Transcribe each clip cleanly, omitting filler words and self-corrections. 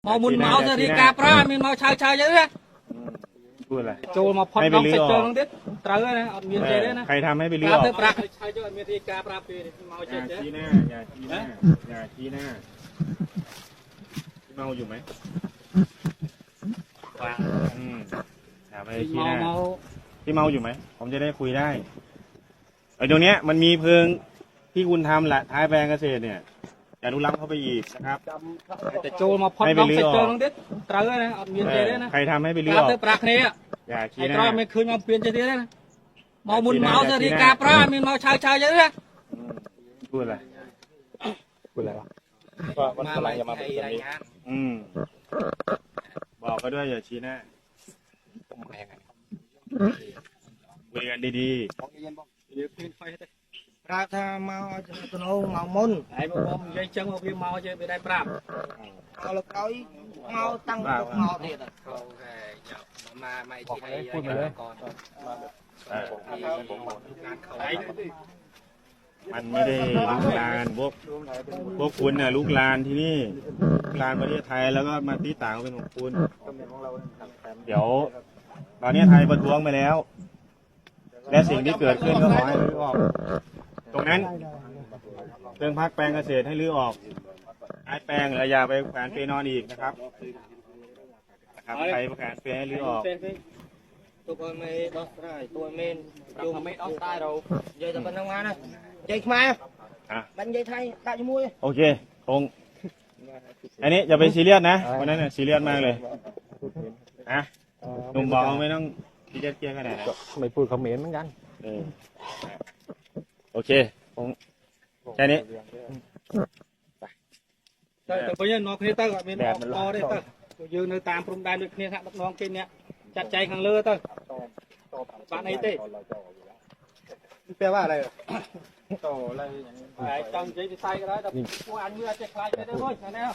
mau muốn máu ra đi cà pra mình mau chào chào chứ đấy พูดอะไร ចូលមកផុតដល់សេចចូលហ្នឹងទៀតត្រូវហើយណាអត់មានទេទេណា ใครทำให้ไปเลือก ប្រាប់ទៅប្រាក់ឆាយចូលអត់មានទីការប្រាប់ទេមក อ ចេះ ย่า ទេ ชี้หน้าอย่าชี้หน้าอย่าชี้หน้าพี่เมาอยู่ไหมอย่าไปชี้หน้า មក พี่เมาอยู่ไหมผมจะได้คุยได้ไอ้ตรงเนี้ยมันมีเพิงที่คุณทำแหละท้ายแปลงเกษตรเนี่ยอย่าลุกล้ำเข้าไปอีกนะครับ តែចូលមកផុតដល់សេចចូលហ្នឹងទៀតត្រូវហើយណាអត់មានទេទេណា ใครทำให้ไปเลื ប្ อ រាប់ ก ទៅប្រាក់គ្នា อย่าชี้ ហើយ หน้า ក្រោយមិនឃើញមកពៀនចេះទៀតទេណាមកមុនមកទៅទីការប្រាមានមកឆាយឆាយចឹងណា พูดอะไร พูดอะไรวะ ก็ មក กำลัง ឲ្យ จะมา រ เป็น ៃ นี้ ងាន บอกก็ด้วยอย่าชี้หน้าคุยกันดี វាឃើញហ្វេសទេ ប្រាប់ថាមកទៅនោះមកមុន ហើយមកបងនិយាយចឹងមកវាមកចេះវាដែរប្រាប់ ដល់លើក្រោយមកតាំងពុកមកទៀត មកទីអីកូន มันไม่ได้ลุกลานพวกคุณน่ะลุกลานที่นี่ลุกลานประเทศไทยแล้วก็มาที่ต่างเป็นของคุณเดี๋ยวตอนนี้ไทยประท้วงไปแล้ว และสิ่งที่เกิดขึ้นก็ขอให้รื้อออก ตรงนั้นเรื่องพักแปลงเกษตรให้รื้อออกไอ้แปลงหรืออย่าไปแขวนเปนอนอีกนะครับใครแขวนเปให้รื้อออก ទុកឲ្យមេដោះស្រាយទួយមេនជុំមេដោះស្រាយទៅនិយាយតែប៉ុណ្្នឹងមកណានិយាយខ្មែរមិននិយាយថៃដាក់ជាមួយ โอเคคงอันนี้อย่าไปซีเรียสนะวันนั้นน่ะซีเรียสมากเลยอะหนุ่มบอกไม่ต้องซีเรียสเกียร์ขนาดนั้น ไม่พูดคอมเมนต์เหมือนกัน โอเคคงแค่นี้ ទៅវិញនាំគ្នាទៅអត់មានអបតទេទៅយើងនៅតាមព្រំដែនដូចគ្នាថាដឹកនាំគេអ្នកចាត់ចែងខាងលើទៅបានអីទេแปลว่าอะไรតឡើយហើយចង់និយាយវិស័យក៏ដែរតែពួកអញវាចេះខ្លាចទេទេហ្នឹងណា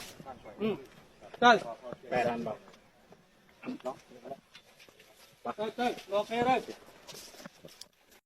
ទៅแปดอันบอก ទៅមកគ្នាទៅ